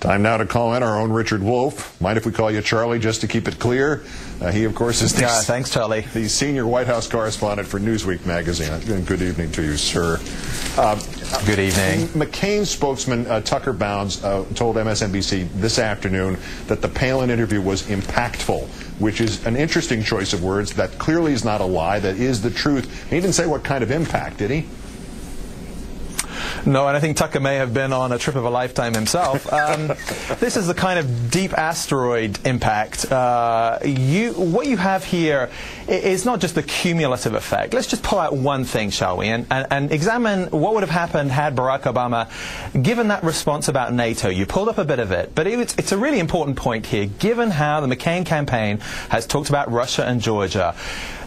Time now to call in our own Richard Wolffe. Mind if we call you Charlie, just to keep it clear? He, of course, is thanks, Charlie. The senior White House correspondent for Newsweek magazine. And good evening to you, sir. Good evening. McCain's spokesman, Tucker Bounds, told MSNBC this afternoon that the Palin interview was impactful, which is an interesting choice of words. That clearly is not a lie. That is the truth. He didn't say what kind of impact, did he? No, and I think Tucker may have been on a trip of a lifetime himself. This is the kind of deep asteroid impact. What you have here is not just the cumulative effect. Let's just pull out one thing, shall we, and examine what would have happened had Barack Obama given that response about NATO. You pulled up a bit of it, but it's a really important point here, given how the McCain campaign has talked about Russia and Georgia.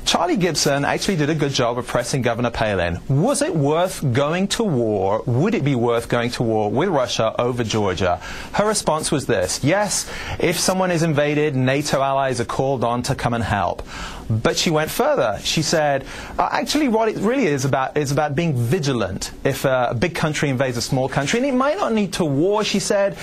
Charlie Gibson actually did a good job of pressing Governor Palin. Was it worth going to war? Would it be worth going to war with Russia over Georgia? Her response was this: yes, if someone is invaded, NATO allies are called on to come and help. But she went further. She said, actually, what it really is about being vigilant. If a big country invades a small country, and it might not need to war, she said,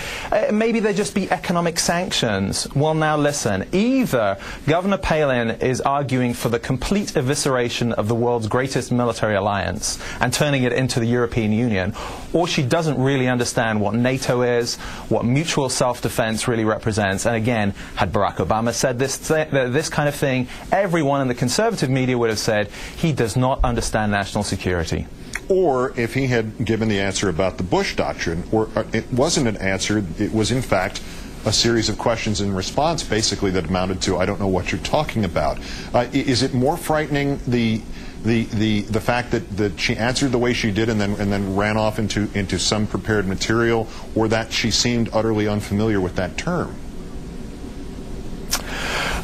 maybe there just be economic sanctions. Well, now listen, either Governor Palin is arguing for the complete evisceration of the world's greatest military alliance and turning it into the European Union, or she doesn't really understand what NATO is, what mutual self-defense really represents. And again, had Barack Obama said this kind of thing, everyone in the conservative media would have said he does not understand national security. Or if he had given the answer about the Bush doctrine, or it wasn't an answer, it was in fact a series of questions in response, basically, that amounted to, I don't know what you're talking about. Is it more frightening the fact that she answered the way she did and then ran off into some prepared material, or that she seemed utterly unfamiliar with that term?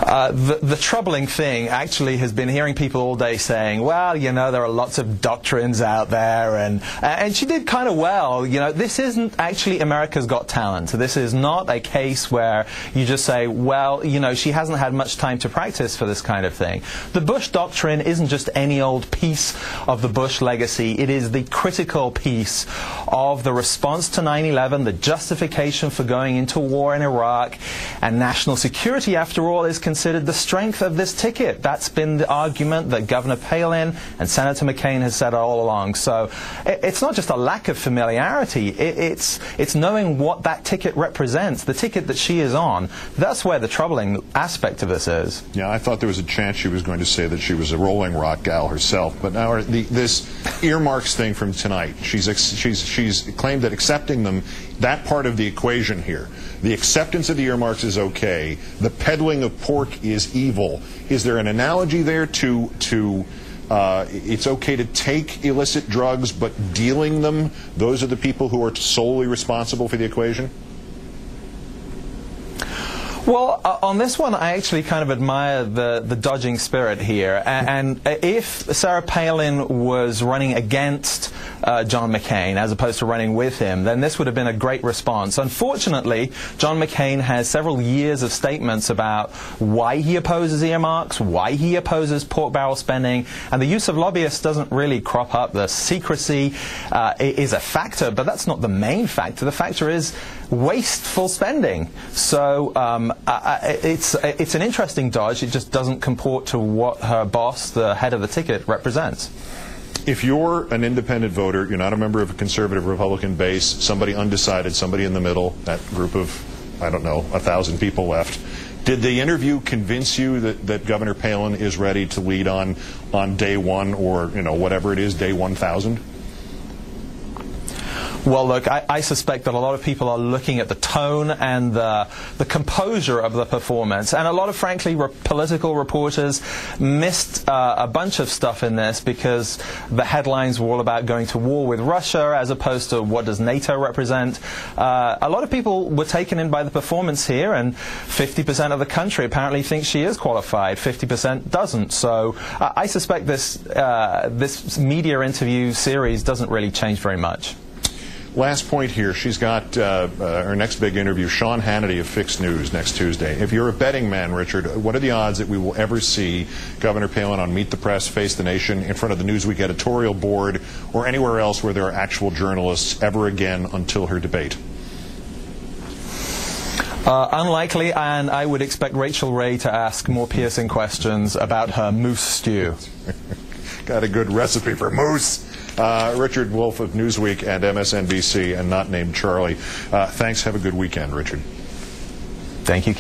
The troubling thing actually has been hearing people all day saying, well, you know, there are lots of doctrines out there, and she did kind of well. You know, this isn't actually America's Got Talent. This is not a case where you just say, well, you know, she hasn't had much time to practice for this kind of thing. The Bush doctrine isn't just any old piece of the Bush legacy. It is the critical piece of the response to 9/11, the justification for going into war in Iraq, and national security, after all, is considered the strength of this ticket. That's been the argument that Governor Palin and Senator McCain has said all along. So it's not just a lack of familiarity. It's knowing what that ticket represents, the ticket that she is on. That's where the troubling aspect of this is. Yeah, I thought there was a chance she was going to say that she was a Rolling Rock gal herself. But now this earmarks thing from tonight, she's claimed that accepting them, that part of the equation here, the acceptance of the earmarks is okay. The peddling of pork is evil. Is there an analogy there to it's okay to take illicit drugs, but dealing them, those are the people who are solely responsible for the equation? Well, on this one, I actually kind of admire the dodging spirit here. And if Sarah Palin was running against John McCain as opposed to running with him, then this would have been a great response. Unfortunately, John McCain has several years of statements about why he opposes earmarks, why he opposes pork barrel spending, and the use of lobbyists doesn't really crop up. The secrecy is a factor, but that's not the main factor. The factor is wasteful spending. So it's an interesting dodge. It just doesn't comport to what her boss, the head of the ticket, represents. If you're an independent voter, you're not a member of a conservative Republican base, somebody undecided, somebody in the middle, that group of, I don't know, 1,000 people left, did the interview convince you that Governor Palin is ready to lead on day one, or, you know, whatever it is, day 1,000? Well, look, I suspect that a lot of people are looking at the tone and the composure of the performance. And a lot of, frankly, political reporters missed a bunch of stuff in this because the headlines were all about going to war with Russia as opposed to what does NATO represent. A lot of people were taken in by the performance here, and 50% of the country apparently thinks she is qualified. 50% doesn't. So I suspect this media interview series doesn't really change very much. Last point here, she's got her next big interview, Sean Hannity of Fixed News, next Tuesday. If you're a betting man, Richard, what are the odds that we will ever see Governor Palin on Meet the Press, Face the Nation, in front of the Newsweek editorial board, or anywhere else where there are actual journalists ever again until her debate? Unlikely, and I would expect Rachel Ray to ask more piercing questions about her moose stew. Got a good recipe for moose. Richard Wolffe of Newsweek and MSNBC, and not named Charlie. Thanks. Have a good weekend, Richard. Thank you, Keith.